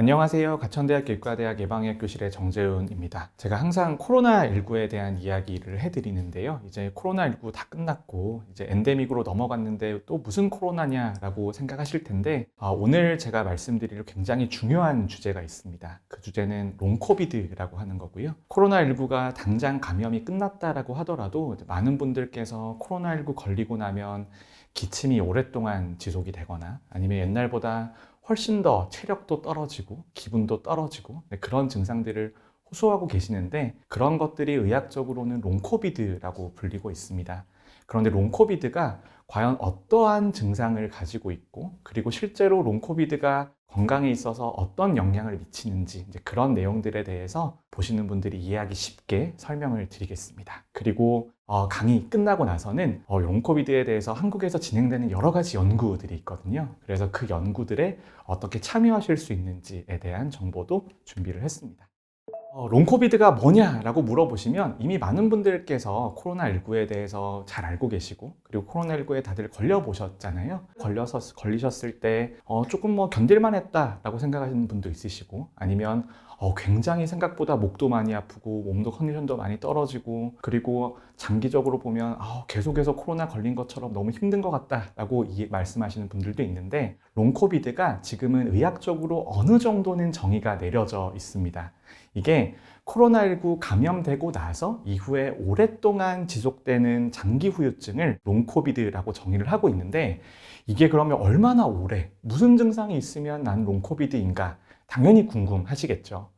안녕하세요. 가천대학교 의과대학 예방의학교실의 정재훈입니다. 제가 항상 코로나19에 대한 이야기를 해드리는데요. 이제 코로나19 다 끝났고 이제 엔데믹으로 넘어갔는데 또 무슨 코로나냐라고 생각하실 텐데 오늘 제가 말씀드릴 굉장히 중요한 주제가 있습니다. 그 주제는 롱코비드라고 하는 거고요. 코로나19가 당장 감염이 끝났다라고 하더라도 많은 분들께서 코로나19 걸리고 나면 기침이 오랫동안 지속이 되거나 아니면 옛날보다 훨씬 더 체력도 떨어지고 기분도 떨어지고 그런 증상들을 호소하고 계시는데 그런 것들이 의학적으로는 롱코비드라고 불리고 있습니다. 그런데 롱코비드가 과연 어떠한 증상을 가지고 있고 그리고 실제로 롱코비드가 건강에 있어서 어떤 영향을 미치는지 이제 그런 내용들에 대해서 보시는 분들이 이해하기 쉽게 설명을 드리겠습니다. 그리고 강의 끝나고 나서는 롱코비드에 대해서 한국에서 진행되는 여러 가지 연구들이 있거든요. 그래서 그 연구들에 어떻게 참여하실 수 있는지에 대한 정보도 준비를 했습니다. 롱코비드가 뭐냐라고 물어보시면 이미 많은 분들께서 코로나19에 대해서 잘 알고 계시고 그리고 코로나19에 다들 걸려보셨잖아요. 걸리셨을 때 조금 견딜만 했다라고 생각하시는 분도 있으시고 아니면 굉장히 생각보다 목도 많이 아프고 몸도 컨디션도 많이 떨어지고 그리고 장기적으로 보면 계속해서 코로나 걸린 것처럼 너무 힘든 것 같다라고 말씀하시는 분들도 있는데 롱코비드가 지금은 의학적으로 어느 정도는 정의가 내려져 있습니다. 이게 코로나19 감염되고 나서 이후에 오랫동안 지속되는 장기 후유증을 롱코비드라고 정의를 하고 있는데 이게 그러면 얼마나 오래, 무슨 증상이 있으면 난 롱코비드인가? 당연히 궁금하시겠죠.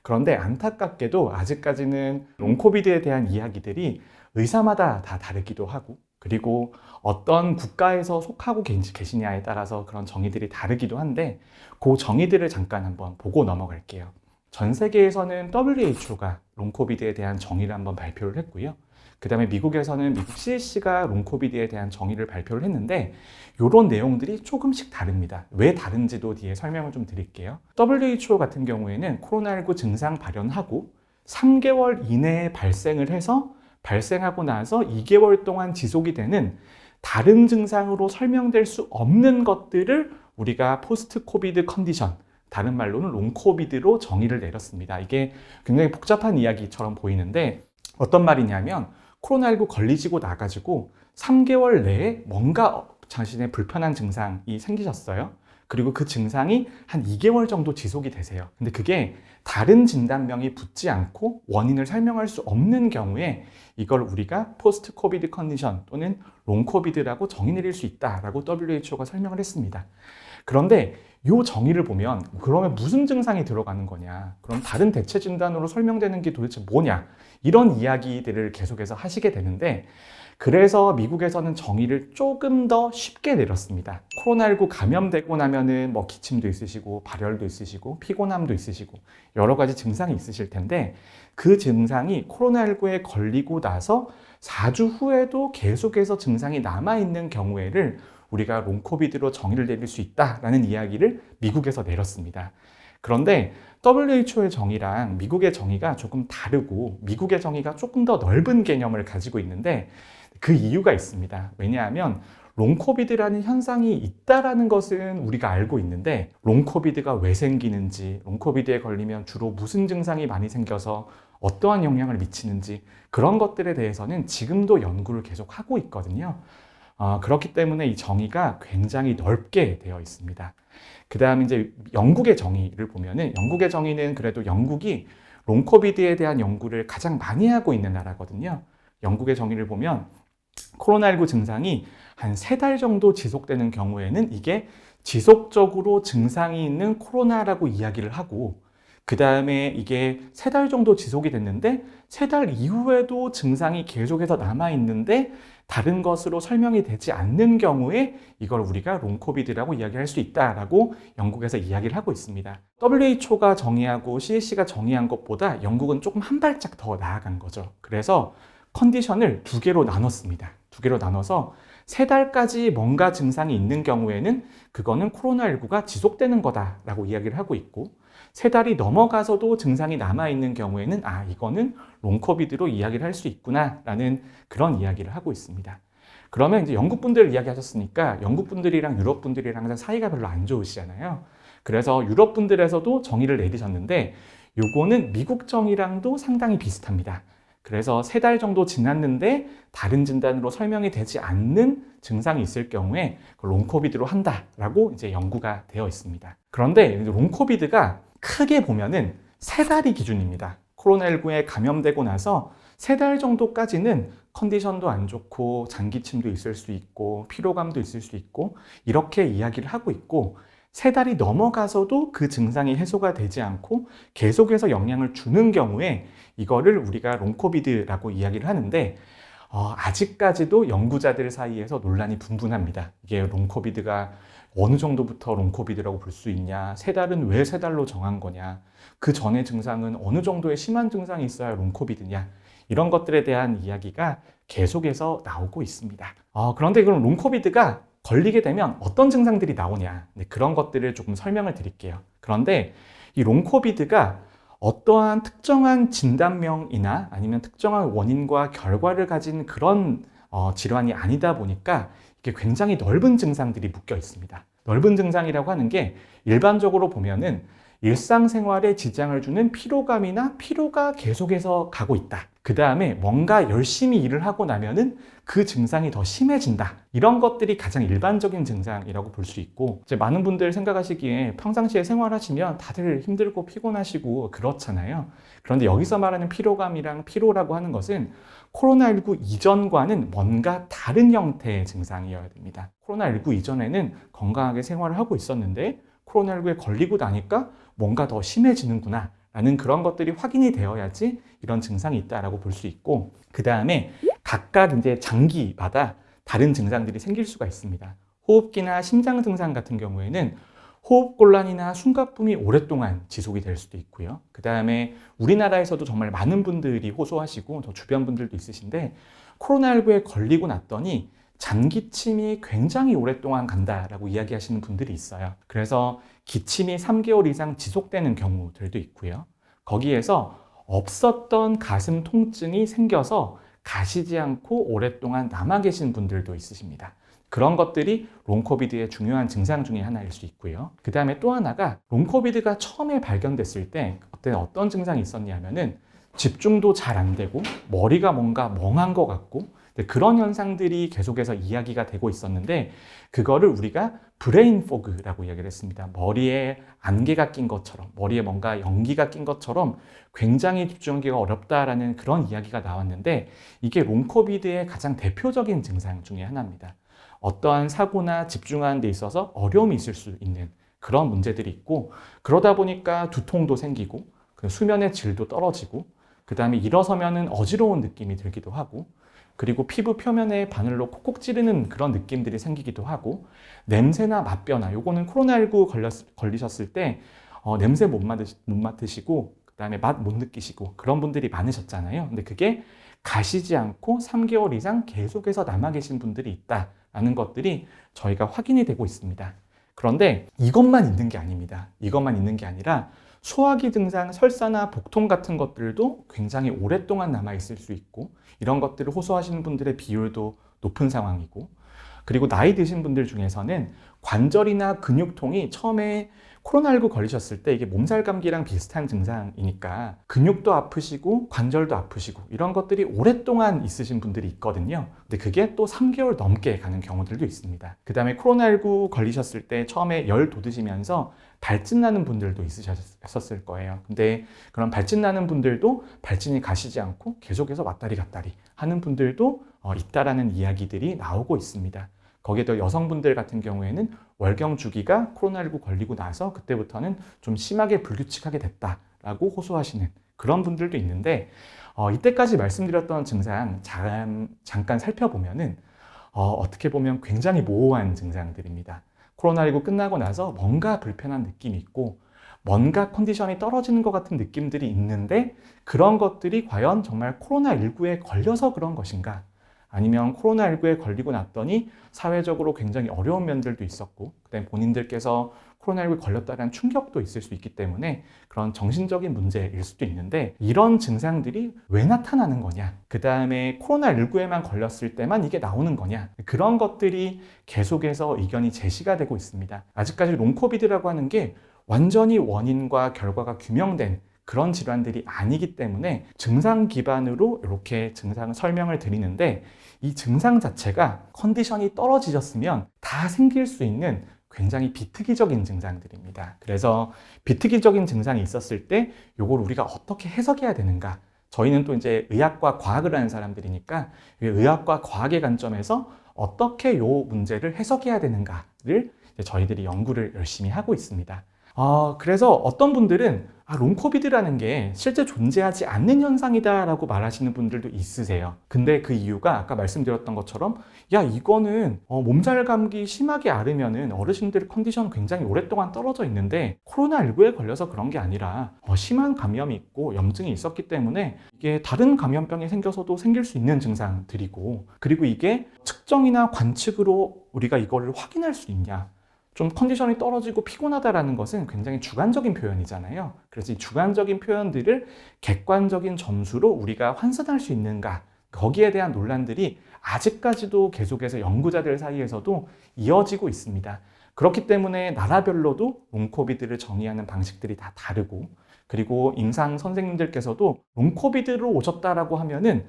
그런데 안타깝게도 아직까지는 롱코비드에 대한 이야기들이 의사마다 다 다르기도 하고 그리고 어떤 국가에서 속하고 계시냐에 따라서 그런 정의들이 다르기도 한데 그 정의들을 잠깐 한번 보고 넘어갈게요. 전 세계에서는 WHO가 롱코비드에 대한 정의를 한번 발표를 했고요. 그 다음에 미국에서는 미국 CDC가 롱코비드에 대한 정의를 발표를 했는데 이런 내용들이 조금씩 다릅니다. 왜 다른지도 뒤에 설명을 좀 드릴게요. WHO 같은 경우에는 코로나19 증상 발현하고 3개월 이내에 발생을 해서 발생하고 나서 2개월 동안 지속이 되는 다른 증상으로 설명될 수 없는 것들을 우리가 포스트 코비드 컨디션, 다른 말로는 롱코비드로 정의를 내렸습니다. 이게 굉장히 복잡한 이야기처럼 보이는데 어떤 말이냐면 코로나19 걸리시고 나가지고 3개월 내에 뭔가 자신의 불편한 증상이 생기셨어요. 그리고 그 증상이 한 2개월 정도 지속이 되세요. 근데 그게 다른 진단명이 붙지 않고 원인을 설명할 수 없는 경우에 이걸 우리가 포스트 코비드 컨디션 또는 롱코비드라고 정의 내릴 수 있다라고 WHO가 설명을 했습니다. 그런데 이 정의를 보면 그러면 무슨 증상이 들어가는 거냐? 그럼 다른 대체 진단으로 설명되는 게 도대체 뭐냐? 이런 이야기들을 계속해서 하시게 되는데 그래서 미국에서는 정의를 조금 더 쉽게 내렸습니다. 코로나19 감염되고 나면은 기침도 있으시고 발열도 있으시고 피곤함도 있으시고 여러 가지 증상이 있으실 텐데 그 증상이 코로나19에 걸리고 나서 4주 후에도 계속해서 증상이 남아있는 경우에를 우리가 롱코비드로 정의를 내릴 수 있다라는 이야기를 미국에서 내렸습니다. 그런데 WHO의 정의랑 미국의 정의가 조금 다르고 미국의 정의가 조금 더 넓은 개념을 가지고 있는데 그 이유가 있습니다. 왜냐하면 롱코비드라는 현상이 있다라는 것은 우리가 알고 있는데 롱코비드가 왜 생기는지, 롱코비드에 걸리면 주로 무슨 증상이 많이 생겨서 어떠한 영향을 미치는지 그런 것들에 대해서는 지금도 연구를 계속 하고 있거든요. 그렇기 때문에 이 정의가 굉장히 넓게 되어 있습니다. 그 다음에 이제 영국의 정의를 보면은 영국의 정의는 그래도 영국이 롱코비드에 대한 연구를 가장 많이 하고 있는 나라거든요. 영국의 정의를 보면 코로나19 증상이 한 3달 정도 지속되는 경우에는 이게 지속적으로 증상이 있는 코로나라고 이야기를 하고 그 다음에 이게 3달 정도 지속이 됐는데 3달 이후에도 증상이 계속해서 남아있는데 다른 것으로 설명이 되지 않는 경우에 이걸 우리가 롱코비드라고 이야기할 수 있다라고 영국에서 이야기를 하고 있습니다. WHO가 정의하고 CDC가 정의한 것보다 영국은 조금 한 발짝 더 나아간 거죠. 그래서 컨디션을 2개로 나눴습니다. 2개로 나눠서 3달까지 뭔가 증상이 있는 경우에는 그거는 코로나19가 지속되는 거다라고 이야기를 하고 있고 3달이 넘어가서도 증상이 남아있는 경우에는 이거는 롱코비드로 이야기를 할 수 있구나라는 그런 이야기를 하고 있습니다. 그러면 이제 영국 분들 이야기하셨으니까 영국 분들이랑 유럽 분들이랑 사이가 별로 안 좋으시잖아요. 그래서 유럽 분들에서도 정의를 내리셨는데 요거는 미국 정의랑도 상당히 비슷합니다. 그래서 3달 정도 지났는데 다른 진단으로 설명이 되지 않는 증상이 있을 경우에 롱코비드로 한다라고 이제 연구가 되어 있습니다. 그런데 롱코비드가 크게 보면은 3달이 기준입니다. 코로나19에 감염되고 나서 3달 정도까지는 컨디션도 안 좋고 장기침도 있을 수 있고 피로감도 있을 수 있고 이렇게 이야기를 하고 있고 3달이 넘어가서도 그 증상이 해소가 되지 않고 계속해서 영향을 주는 경우에 이거를 우리가 롱코비드라고 이야기를 하는데 아직까지도 연구자들 사이에서 논란이 분분합니다. 이게 롱코비드가 어느 정도부터 롱코비드라고 볼 수 있냐, 3달은 왜 3달로 정한 거냐, 그 전에 증상은 어느 정도의 심한 증상이 있어야 롱코비드냐, 이런 것들에 대한 이야기가 계속해서 나오고 있습니다. 그런데 그럼 롱코비드가 걸리게 되면 어떤 증상들이 나오냐, 그런 것들을 조금 설명을 드릴게요. 그런데 이 롱코비드가 어떠한 특정한 진단명이나 아니면 특정한 원인과 결과를 가진 그런 질환이 아니다 보니까 이게 굉장히 넓은 증상들이 묶여 있습니다. 넓은 증상이라고 하는 게 일반적으로 보면은 일상생활에 지장을 주는 피로감이나 피로가 계속해서 가고 있다. 그 다음에 뭔가 열심히 일을 하고 나면은 그 증상이 더 심해진다. 이런 것들이 가장 일반적인 증상이라고 볼 수 있고, 이제 많은 분들 생각하시기에 평상시에 생활하시면 다들 힘들고 피곤하시고 그렇잖아요. 그런데 여기서 말하는 피로감이랑 피로라고 하는 것은 코로나19 이전과는 뭔가 다른 형태의 증상이어야 됩니다. 코로나19 이전에는 건강하게 생활을 하고 있었는데 코로나19에 걸리고 나니까 뭔가 더 심해지는구나 라는 그런 것들이 확인이 되어야지 이런 증상이 있다라고 볼 수 있고, 그 다음에 각각 이제 장기마다 다른 증상들이 생길 수가 있습니다. 호흡기나 심장 증상 같은 경우에는 호흡곤란이나 숨가쁨이 오랫동안 지속이 될 수도 있고요. 그 다음에 우리나라에서도 정말 많은 분들이 호소하시고 저 주변 분들도 있으신데 코로나19에 걸리고 났더니 장기침이 굉장히 오랫동안 간다라고 이야기하시는 분들이 있어요. 그래서 기침이 3개월 이상 지속되는 경우들도 있고요. 거기에서 없었던 가슴 통증이 생겨서 가시지 않고 오랫동안 남아 계신 분들도 있으십니다. 그런 것들이 롱코비드의 중요한 증상 중에 하나일 수 있고요. 그 다음에 또 하나가 롱코비드가 처음에 발견됐을 때 어떤 증상이 있었냐면은 집중도 잘 안 되고 머리가 뭔가 멍한 것 같고 그런 현상들이 계속해서 이야기가 되고 있었는데 그거를 우리가 브레인 포그라고 이야기를 했습니다. 머리에 안개가 낀 것처럼, 머리에 뭔가 연기가 낀 것처럼 굉장히 집중하기가 어렵다라는 그런 이야기가 나왔는데 이게 롱코비드의 가장 대표적인 증상 중에 하나입니다. 어떠한 사고나 집중하는 데 있어서 어려움이 있을 수 있는 그런 문제들이 있고, 그러다 보니까 두통도 생기고 수면의 질도 떨어지고 그 다음에 일어서면은 어지러운 느낌이 들기도 하고, 그리고 피부 표면에 바늘로 콕콕 찌르는 그런 느낌들이 생기기도 하고, 냄새나 맛변화, 요거는 코로나19 걸리셨을 때 냄새 못 맡으시고 그 다음에 맛 못 느끼시고 그런 분들이 많으셨잖아요. 근데 그게 가시지 않고 3개월 이상 계속해서 남아 계신 분들이 있다라는 것들이 저희가 확인이 되고 있습니다. 그런데 이것만 있는 게 아닙니다. 이것만 있는 게 아니라 소화기 증상, 설사나 복통 같은 것들도 굉장히 오랫동안 남아있을 수 있고, 이런 것들을 호소하시는 분들의 비율도 높은 상황이고, 그리고 나이 드신 분들 중에서는 관절이나 근육통이 처음에 코로나19 걸리셨을 때 이게 몸살 감기랑 비슷한 증상이니까 근육도 아프시고 관절도 아프시고 이런 것들이 오랫동안 있으신 분들이 있거든요. 근데 그게 또 3개월 넘게 가는 경우들도 있습니다. 그 다음에 코로나19 걸리셨을 때 처음에 열 돋으시면서 발진 나는 분들도 있으셨을 거예요. 근데 그런 발진 나는 분들도 발진이 가시지 않고 계속해서 왔다리 갔다리 하는 분들도 있다라는 이야기들이 나오고 있습니다. 거기에 더 여성분들 같은 경우에는 월경 주기가 코로나19 걸리고 나서 그때부터는 좀 심하게 불규칙하게 됐다라고 호소하시는 그런 분들도 있는데, 이때까지 말씀드렸던 증상 잠깐 살펴보면은 어떻게 보면 굉장히 모호한 증상들입니다. 코로나19 끝나고 나서 뭔가 불편한 느낌이 있고 뭔가 컨디션이 떨어지는 것 같은 느낌들이 있는데, 그런 것들이 과연 정말 코로나19에 걸려서 그런 것인가, 아니면 코로나19에 걸리고 났더니 사회적으로 굉장히 어려운 면들도 있었고, 그다음에 본인들께서 코로나19에 걸렸다는 충격도 있을 수 있기 때문에 그런 정신적인 문제일 수도 있는데, 이런 증상들이 왜 나타나는 거냐, 그 다음에 코로나19에만 걸렸을 때만 이게 나오는 거냐, 그런 것들이 계속해서 의견이 제시가 되고 있습니다. 아직까지 롱코비드라고 하는 게 완전히 원인과 결과가 규명된 그런 질환들이 아니기 때문에 증상 기반으로 이렇게 증상 설명을 드리는데, 이 증상 자체가 컨디션이 떨어지셨으면 다 생길 수 있는 굉장히 비특이적인 증상들입니다. 그래서 비특이적인 증상이 있었을 때 이걸 우리가 어떻게 해석해야 되는가? 저희는 또 이제 의학과 과학을 하는 사람들이니까 의학과 과학의 관점에서 어떻게 이 문제를 해석해야 되는가를 저희들이 연구를 열심히 하고 있습니다. 그래서 어떤 분들은 롱코비드라는 게 실제 존재하지 않는 현상이다라고 말하시는 분들도 있으세요. 근데 그 이유가 아까 말씀드렸던 것처럼 이거는 몸살 감기 심하게 앓으면은 어르신들 컨디션 굉장히 오랫동안 떨어져 있는데 코로나19에 걸려서 그런 게 아니라 심한 감염이 있고 염증이 있었기 때문에 이게 다른 감염병이 생겨서도 생길 수 있는 증상들이고, 그리고 이게 측정이나 관측으로 우리가 이걸 확인할 수 있냐, 좀 컨디션이 떨어지고 피곤하다라는 것은 굉장히 주관적인 표현이잖아요. 그래서 이 주관적인 표현들을 객관적인 점수로 우리가 환산할 수 있는가, 거기에 대한 논란들이 아직까지도 계속해서 연구자들 사이에서도 이어지고 있습니다. 그렇기 때문에 나라별로도 롱코비드를 정의하는 방식들이 다 다르고, 그리고 임상 선생님들께서도 롱코비드로 오셨다라고 하면은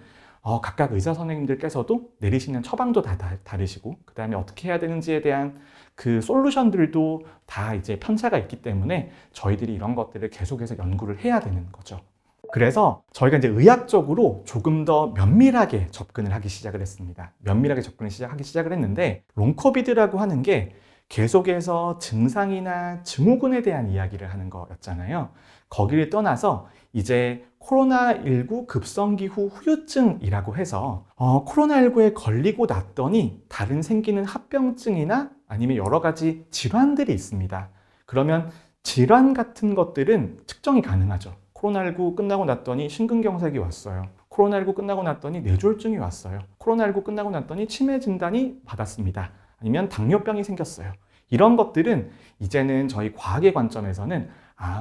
각각 의사 선생님들께서도 내리시는 처방도 다 다르시고, 그 다음에 어떻게 해야 되는지에 대한 그 솔루션들도 다 이제 편차가 있기 때문에 저희들이 이런 것들을 계속해서 연구를 해야 되는 거죠. 그래서 저희가 이제 의학적으로 조금 더 면밀하게 접근을 하기 시작을 했습니다. 면밀하게 하기 시작을 했는데, 롱코비드라고 하는 게 계속해서 증상이나 증후군에 대한 이야기를 하는 거였잖아요. 거기를 떠나서 이제 코로나19 급성기 후 후유증이라고 해서 코로나19에 걸리고 났더니 다른 생기는 합병증이나 아니면 여러 가지 질환들이 있습니다. 그러면 질환 같은 것들은 측정이 가능하죠. 코로나19 끝나고 났더니 심근경색이 왔어요. 코로나19 끝나고 났더니 뇌졸중이 왔어요. 코로나19 끝나고 났더니 치매 진단이 받았습니다. 아니면 당뇨병이 생겼어요. 이런 것들은 이제는 저희 과학의 관점에서는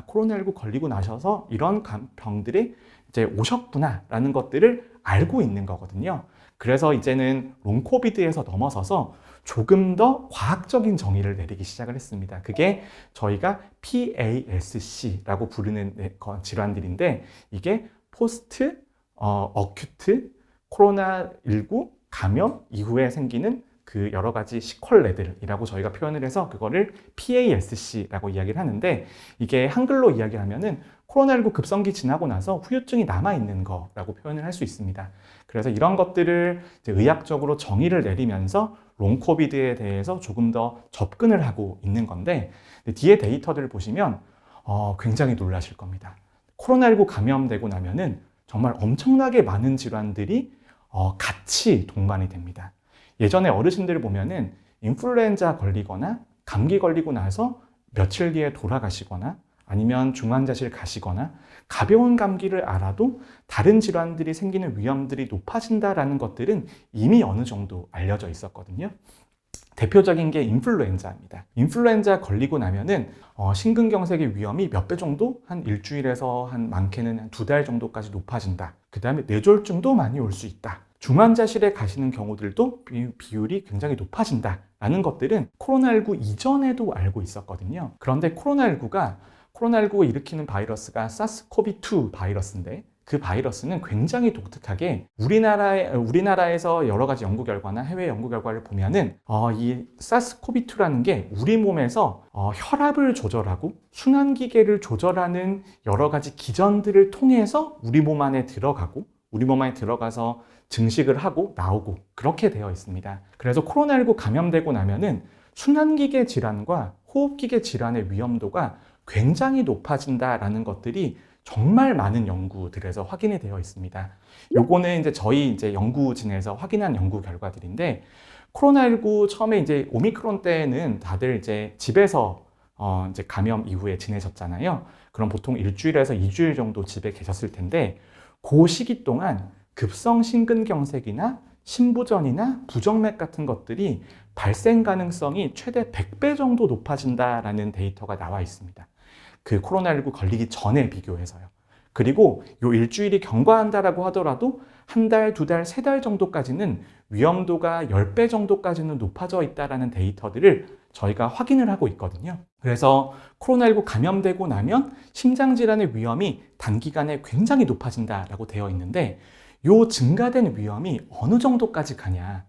코로나19 걸리고 나셔서 이런 병들이 이제 오셨구나 라는 것들을 알고 있는 거거든요. 그래서 이제는 롱코비드에서 넘어서서 조금 더 과학적인 정의를 내리기 시작을 했습니다. 그게 저희가 PASC라고 부르는 질환들인데, 이게 포스트 어큐트 코로나19 감염 이후에 생기는 그 여러 가지 시퀄레들이라고 저희가 표현을 해서 그거를 PASC라고 이야기를 하는데, 이게 한글로 이야기하면은 코로나19 급성기 지나고 나서 후유증이 남아있는 거라고 표현을 할 수 있습니다. 그래서 이런 것들을 이제 의학적으로 정의를 내리면서 롱코비드에 대해서 조금 더 접근을 하고 있는 건데, 뒤에 데이터들을 보시면 굉장히 놀라실 겁니다. 코로나19 감염되고 나면은 정말 엄청나게 많은 질환들이 같이 동반이 됩니다. 예전에 어르신들을 보면은 인플루엔자 걸리거나 감기 걸리고 나서 며칠 뒤에 돌아가시거나 아니면 중환자실 가시거나 가벼운 감기를 앓아도 다른 질환들이 생기는 위험들이 높아진다라는 것들은 이미 어느 정도 알려져 있었거든요. 대표적인 게 인플루엔자입니다. 인플루엔자 걸리고 나면은 심근경색의 위험이 몇 배 정도, 한 일주일에서 한 많게는 한 2달 정도까지 높아진다. 그 다음에 뇌졸중도 많이 올 수 있다. 중환자실에 가시는 경우들도 비율이 굉장히 높아진다라는 것들은 코로나19 이전에도 알고 있었거든요. 그런데 코로나19가 일으키는 바이러스가 사스코비2 바이러스인데, 그 바이러스는 굉장히 독특하게 우리나라에서 여러 가지 연구 결과나 해외 연구 결과를 보면은 이 사스코비2라는 게 우리 몸에서 혈압을 조절하고 순환기계를 조절하는 여러 가지 기전들을 통해서 우리 몸 안에 들어가고, 우리 몸 안에 들어가서 증식을 하고 나오고 그렇게 되어 있습니다. 그래서 코로나19 감염되고 나면은 순환기계 질환과 호흡기계 질환의 위험도가 굉장히 높아진다라는 것들이 정말 많은 연구들에서 확인이 되어 있습니다. 요거는 이제 저희 연구진에서 확인한 연구 결과들인데, 코로나19 처음에 이제 오미크론 때는 다들 이제 집에서 이제 감염 이후에 지내셨잖아요. 그럼 보통 일주일에서 2주일 정도 집에 계셨을 텐데, 그 시기 동안 급성 심근경색이나 심부전이나 부정맥 같은 것들이 발생 가능성이 최대 100배 정도 높아진다라는 데이터가 나와 있습니다. 그 코로나19 걸리기 전에 비교해서요. 그리고 요 일주일이 경과한다라고 하더라도 한 달, 두 달, 세 달 정도까지는 위험도가 10배 정도까지는 높아져 있다라는 데이터들을 저희가 확인을 하고 있거든요. 그래서 코로나19 감염되고 나면 심장질환의 위험이 단기간에 굉장히 높아진다라고 되어 있는데 요 증가된 위험이 어느 정도까지 가냐.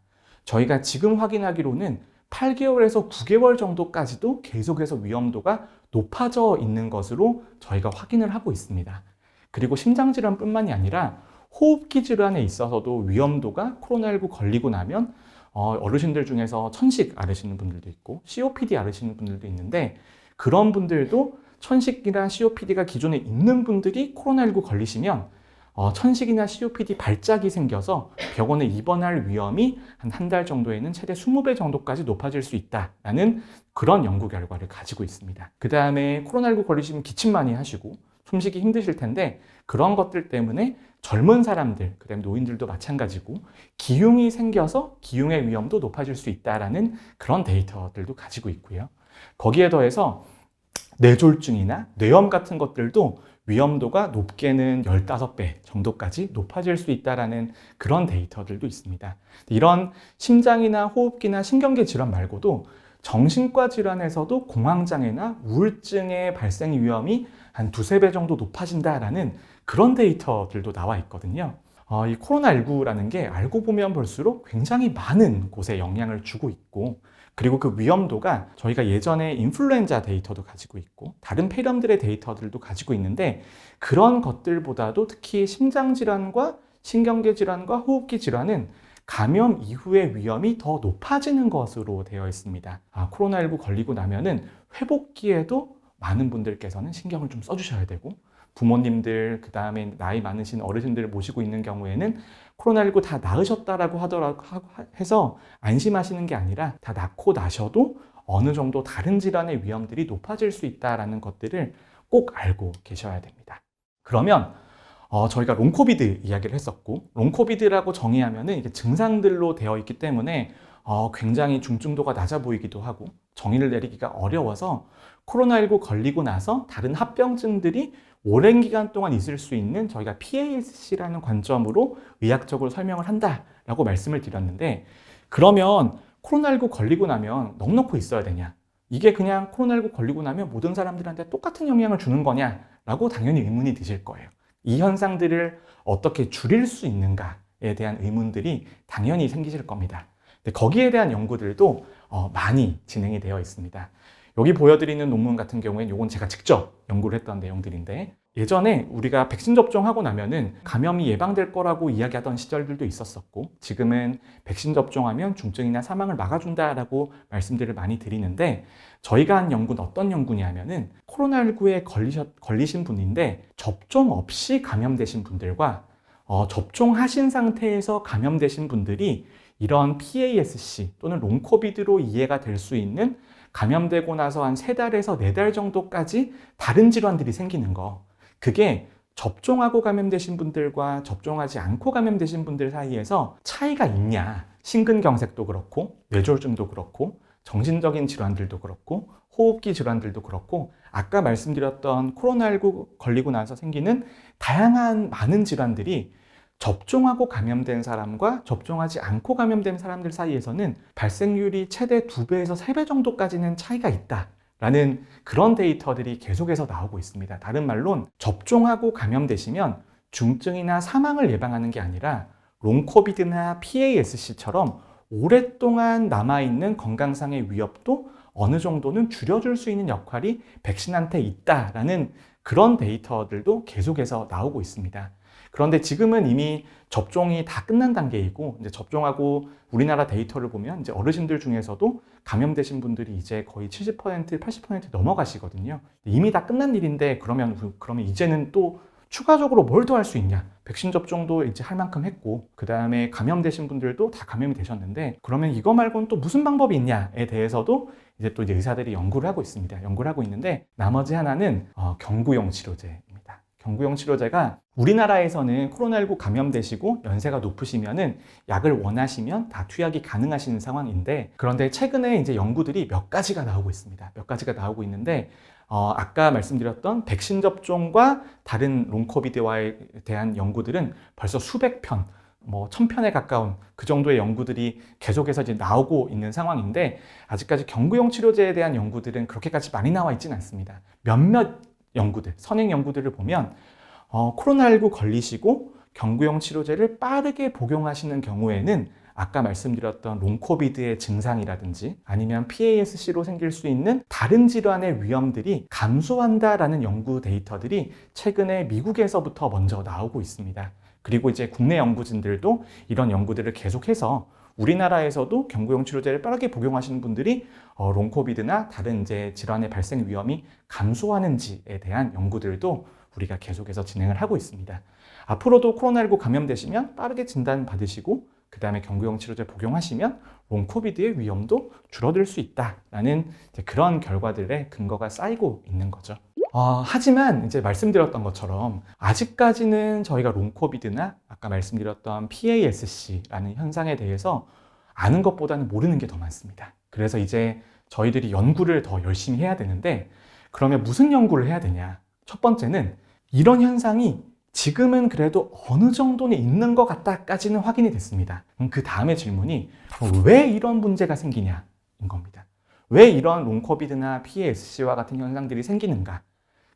저희가 지금 확인하기로는 8개월에서 9개월 정도까지도 계속해서 위험도가 높아져 있는 것으로 저희가 확인을 하고 있습니다. 그리고 심장질환뿐만이 아니라 호흡기 질환에 있어서도 위험도가 코로나19 걸리고 나면 어르신들 중에서 천식 앓으시는 분들도 있고 COPD 앓으시는 분들도 있는데 그런 분들도 천식이나 COPD가 기존에 있는 분들이 코로나19 걸리시면 천식이나 COPD 발작이 생겨서 병원에 입원할 위험이 한 달 정도에는 최대 20배 정도까지 높아질 수 있다라는 그런 연구 결과를 가지고 있습니다. 그 다음에 코로나19 걸리시면 기침 많이 하시고 숨쉬기 힘드실 텐데 그런 것들 때문에 젊은 사람들, 그다음에 노인들도 마찬가지고 기흉이 생겨서 기흉의 위험도 높아질 수 있다라는 그런 데이터들도 가지고 있고요. 거기에 더해서 뇌졸중이나 뇌염 같은 것들도 위험도가 높게는 15배 정도까지 높아질 수 있다라는 그런 데이터들도 있습니다. 이런 심장이나 호흡기나 신경계 질환 말고도 정신과 질환에서도 공황장애나 우울증의 발생 위험이 한 두세 배 정도 높아진다라는 그런 데이터들도 나와 있거든요. 이 코로나19라는 게 알고 보면 볼수록 굉장히 많은 곳에 영향을 주고 있고 그리고 그 위험도가 저희가 예전에 인플루엔자 데이터도 가지고 있고 다른 폐렴들의 데이터들도 가지고 있는데 그런 것들보다도 특히 심장질환과 신경계 질환과 호흡기 질환은 감염 이후의 위험이 더 높아지는 것으로 되어 있습니다. 코로나19 걸리고 나면은 회복기에도 많은 분들께서는 신경을 좀 써주셔야 되고 부모님들, 그 다음에 나이 많으신 어르신들을 모시고 있는 경우에는 코로나19 다 나으셨다라고 하더라고 해서 안심하시는 게 아니라 다 낫고 나셔도 어느 정도 다른 질환의 위험들이 높아질 수 있다는 것들을 꼭 알고 계셔야 됩니다. 그러면 저희가 롱코비드 이야기를 했었고 롱코비드라고 정의하면은 이게 증상들로 되어 있기 때문에 굉장히 중증도가 낮아 보이기도 하고 정의를 내리기가 어려워서 코로나19 걸리고 나서 다른 합병증들이 오랜 기간 동안 있을 수 있는 저희가 PASC라는 관점으로 의학적으로 설명을 한다라고 말씀을 드렸는데 그러면 코로나19 걸리고 나면 넋놓고 있어야 되냐? 이게 그냥 코로나19 걸리고 나면 모든 사람들한테 똑같은 영향을 주는 거냐라고 당연히 의문이 드실 거예요. 이 현상들을 어떻게 줄일 수 있는가에 대한 의문들이 당연히 생기실 겁니다. 근데 거기에 대한 연구들도 많이 진행이 되어 있습니다. 여기 보여드리는 논문 같은 경우에는 이건 제가 직접 연구를 했던 내용들인데 예전에 우리가 백신 접종하고 나면은 감염이 예방될 거라고 이야기하던 시절들도 있었었고 지금은 백신 접종하면 중증이나 사망을 막아준다라고 말씀들을 많이 드리는데 저희가 한 연구는 어떤 연구냐면은 코로나19에 걸리신 분인데 접종 없이 감염되신 분들과 접종하신 상태에서 감염되신 분들이 이런 PASC 또는 롱코비드로 이해가 될 수 있는 감염되고 나서 한 3달에서 4달 정도까지 다른 질환들이 생기는 거. 그게 접종하고 감염되신 분들과 접종하지 않고 감염되신 분들 사이에서 차이가 있냐. 심근경색도 그렇고 뇌졸중도 그렇고 정신적인 질환들도 그렇고 호흡기 질환들도 그렇고 아까 말씀드렸던 코로나19 걸리고 나서 생기는 다양한 많은 질환들이 접종하고 감염된 사람과 접종하지 않고 감염된 사람들 사이에서는 발생률이 최대 2배에서 3배 정도까지는 차이가 있다라는 그런 데이터들이 계속해서 나오고 있습니다. 다른 말로 접종하고 감염되시면 중증이나 사망을 예방하는 게 아니라 롱코비드나 PASC처럼 오랫동안 남아있는 건강상의 위협도 어느 정도는 줄여줄 수 있는 역할이 백신한테 있다라는 그런 데이터들도 계속해서 나오고 있습니다. 그런데 지금은 이미 접종이 다 끝난 단계이고 이제 접종하고 우리나라 데이터를 보면 이제 어르신들 중에서도 감염되신 분들이 이제 거의 70%, 80% 넘어가시거든요. 이미 다 끝난 일인데 그러면 이제는 또 추가적으로 뭘 더 할 수 있냐? 백신 접종도 이제 할 만큼 했고 그 다음에 감염되신 분들도 다 감염이 되셨는데 그러면 이거 말고는 또 무슨 방법이 있냐에 대해서도 이제 또 이제 의사들이 연구를 하고 있습니다. 연구를 하고 있는데 나머지 하나는 경구용 치료제입니다. 경구용 치료제가 우리나라에서는 코로나19 감염되시고 연세가 높으시면은 약을 원하시면 다 투약이 가능하신 상황인데, 그런데 최근에 이제 연구들이 몇 가지가 나오고 있습니다. 몇 가지가 나오고 있는데, 아까 말씀드렸던 백신 접종과 다른 롱코비드와에 대한 연구들은 벌써 수백 편, 1000편에 가까운 그 정도의 연구들이 계속해서 이제 나오고 있는 상황인데, 아직까지 경구용 치료제에 대한 연구들은 그렇게까지 많이 나와 있지는 않습니다. 몇몇 연구들, 선행 연구들을 보면 코로나19 걸리시고 경구용 치료제를 빠르게 복용하시는 경우에는 아까 말씀드렸던 롱코비드의 증상이라든지 아니면 PASC로 생길 수 있는 다른 질환의 위험들이 감소한다라는 연구 데이터들이 최근에 미국에서부터 먼저 나오고 있습니다. 그리고 이제 국내 연구진들도 이런 연구들을 계속해서 우리나라에서도 경구용 치료제를 빠르게 복용하시는 분들이 롱코비드나 다른 이제 질환의 발생 위험이 감소하는지에 대한 연구들도 우리가 계속해서 진행을 하고 있습니다. 앞으로도 코로나19 감염되시면 빠르게 진단 받으시고 그 다음에 경구용 치료제 복용하시면 롱코비드의 위험도 줄어들 수 있다라는 그런 결과들의 근거가 쌓이고 있는 거죠. 하지만 이제 말씀드렸던 것처럼 아직까지는 저희가 롱코비드나 아까 말씀드렸던 PASC라는 현상에 대해서 아는 것보다는 모르는 게 더 많습니다. 그래서 이제 저희들이 연구를 더 열심히 해야 되는데, 그러면 무슨 연구를 해야 되냐? 첫 번째는 이런 현상이 지금은 그래도 어느 정도는 있는 것 같다까지는 확인이 됐습니다. 그 다음에 질문이 왜 이런 문제가 생기냐인 겁니다. 왜 이런 롱코비드나 PASC와 같은 현상들이 생기는가?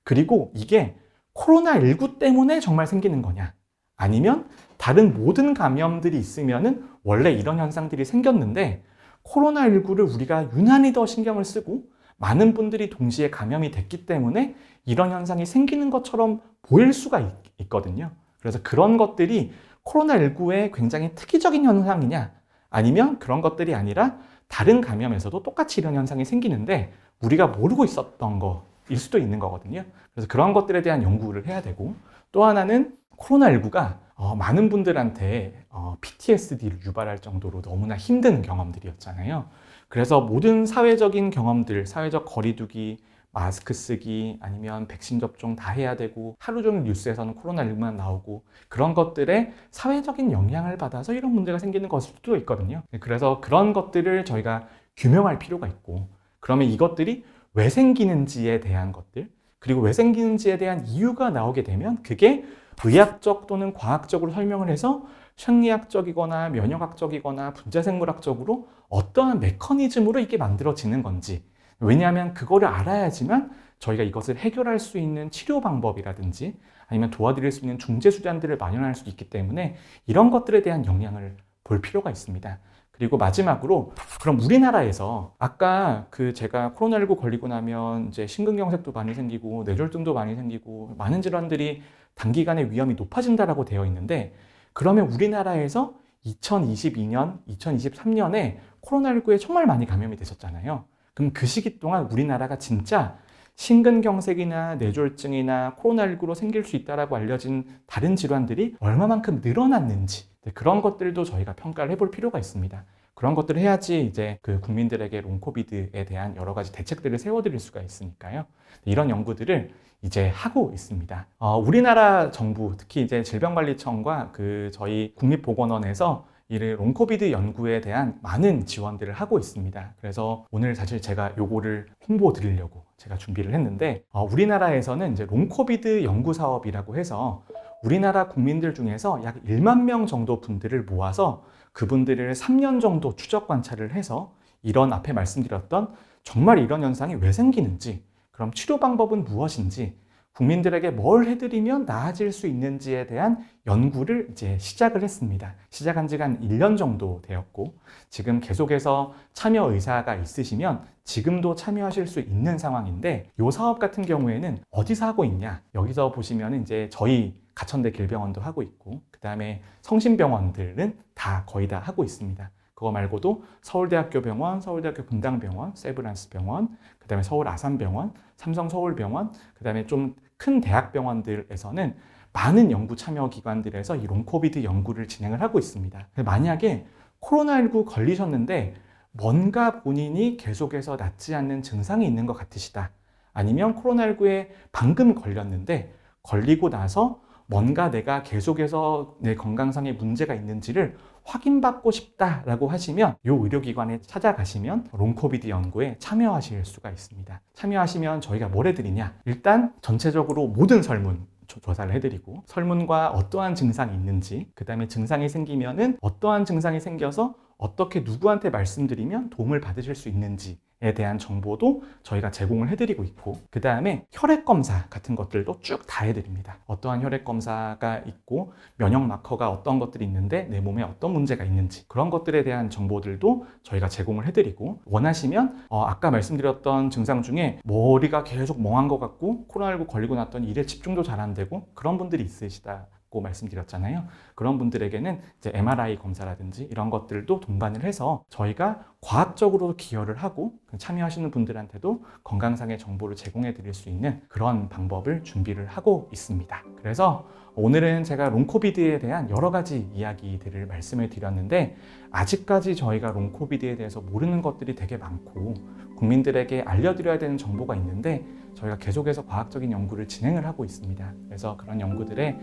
그리고 이게 코로나19 때문에 정말 생기는 거냐? 아니면 다른 모든 감염들이 있으면은 원래 이런 현상들이 생겼는데 코로나19를 우리가 유난히 더 신경을 쓰고 많은 분들이 동시에 감염이 됐기 때문에 이런 현상이 생기는 것처럼 보일 수가 있거든요. 그래서 그런 것들이 코로나19의 굉장히 특이적인 현상이냐, 아니면 그런 것들이 아니라 다른 감염에서도 똑같이 이런 현상이 생기는데 우리가 모르고 있었던 거일 수도 있는 거거든요. 그래서 그런 것들에 대한 연구를 해야 되고, 또 하나는 코로나19가 많은 분들한테 PTSD를 유발할 정도로 너무나 힘든 경험들이었잖아요. 그래서 모든 사회적인 경험들, 사회적 거리두기, 마스크 쓰기, 아니면 백신 접종 다 해야 되고 하루 종일 뉴스에서는 코로나19만 나오고 그런 것들에 사회적인 영향을 받아서 이런 문제가 생기는 것일 수도 있거든요. 그래서 그런 것들을 저희가 규명할 필요가 있고, 그러면 이것들이 왜 생기는지에 대한 것들, 그리고 왜 생기는지에 대한 이유가 나오게 되면 그게 의학적 또는 과학적으로 설명을 해서 생리학적이거나 면역학적이거나 분자생물학적으로 어떠한 메커니즘으로 이게 만들어지는 건지, 왜냐하면 그거를 알아야지만 저희가 이것을 해결할 수 있는 치료 방법이라든지 아니면 도와드릴 수 있는 중재 수단들을 마련할 수 있기 때문에 이런 것들에 대한 영향을 볼 필요가 있습니다. 그리고 마지막으로, 그럼 우리나라에서 아까 제가 코로나19 걸리고 나면 이제 심근경색도 많이 생기고 뇌졸중도 많이 생기고 많은 질환들이 단기간에 위험이 높아진다라고 되어 있는데, 그러면 우리나라에서 2022년, 2023년에 코로나19에 정말 많이 감염이 되셨잖아요. 그럼 그 시기 동안 우리나라가 진짜 심근경색이나 뇌졸중이나 코로나19로 생길 수 있다라고 알려진 다른 질환들이 얼마만큼 늘어났는지, 그런 것들도 저희가 평가를 해볼 필요가 있습니다. 그런 것들을 해야지 이제 국민들에게 롱코비드에 대한 여러 가지 대책들을 세워드릴 수가 있으니까요. 이런 연구들을 이제 하고 있습니다. 우리나라 정부, 특히 이제 질병관리청과 저희 국립보건원에서 이 롱코비드 연구에 대한 많은 지원들을 하고 있습니다. 그래서 오늘 사실 제가 요거를 홍보 드리려고 제가 준비를 했는데, 우리나라에서는 이제 롱코비드 연구 사업이라고 해서 우리나라 국민들 중에서 약 1만 명 정도 분들을 모아서 그분들을 3년 정도 추적 관찰을 해서 이런 앞에 말씀드렸던 정말 이런 현상이 왜 생기는지, 그럼 치료 방법은 무엇인지, 국민들에게 뭘 해드리면 나아질 수 있는지에 대한 연구를 이제 시작을 했습니다. 시작한 지가 한 1년 정도 되었고, 지금 계속해서 참여 의사가 있으시면 지금도 참여하실 수 있는 상황인데, 이 사업 같은 경우에는 어디서 하고 있냐? 여기서 보시면 이제 저희 가천대 길병원도 하고 있고, 그 다음에 성심병원들은 다 거의 다 하고 있습니다. 그거 말고도 서울대학교 병원, 서울대학교 분당병원, 세브란스병원, 그 다음에 서울 아산병원, 삼성서울병원, 그 다음에 좀 큰 대학병원들에서는 많은 연구 참여 기관들에서 이 롱코비드 연구를 진행을 하고 있습니다. 만약에 코로나19 걸리셨는데 뭔가 본인이 계속해서 낫지 않는 증상이 있는 것 같으시다, 아니면 코로나19에 방금 걸렸는데 걸리고 나서 뭔가 내가 계속해서 내 건강상의 문제가 있는지를 확인받고 싶다라고 하시면 이 의료기관에 찾아가시면 롱코비드 연구에 참여하실 수가 있습니다. 참여하시면 저희가 뭘 해드리냐? 일단 전체적으로 모든 설문 조사를 해드리고 설문과 어떠한 증상이 있는지, 그 다음에 증상이 생기면은 어떠한 증상이 생겨서 어떻게 누구한테 말씀드리면 도움을 받으실 수 있는지에 대한 정보도 저희가 제공을 해드리고 있고, 그 다음에 혈액검사 같은 것들도 쭉 다 해드립니다. 어떠한 혈액검사가 있고 면역 마커가 어떤 것들이 있는데 내 몸에 어떤 문제가 있는지, 그런 것들에 대한 정보들도 저희가 제공을 해드리고, 원하시면 아까 말씀드렸던 증상 중에 머리가 계속 멍한 것 같고 코로나19 걸리고 났더니 일에 집중도 잘 안 되고 그런 분들이 있으시다 말씀드렸잖아요. 그런 분들에게는 이제 MRI 검사라든지 이런 것들도 동반을 해서 저희가 과학적으로 기여를 하고 참여하시는 분들한테도 건강상의 정보를 제공해 드릴 수 있는 그런 방법을 준비를 하고 있습니다. 그래서 오늘은 제가 롱코비드에 대한 여러 가지 이야기들을 말씀을 드렸는데, 아직까지 저희가 롱코비드에 대해서 모르는 것들이 되게 많고 국민들에게 알려드려야 되는 정보가 있는데 저희가 계속해서 과학적인 연구를 진행을 하고 있습니다. 그래서 그런 연구들에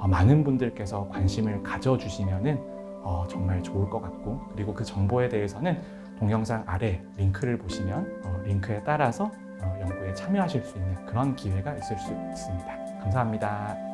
많은 분들께서 관심을 가져주시면은 정말 좋을 것 같고, 그리고 그 정보에 대해서는 동영상 아래 링크를 보시면 링크에 따라서 연구에 참여하실 수 있는 그런 기회가 있을 수 있습니다. 감사합니다.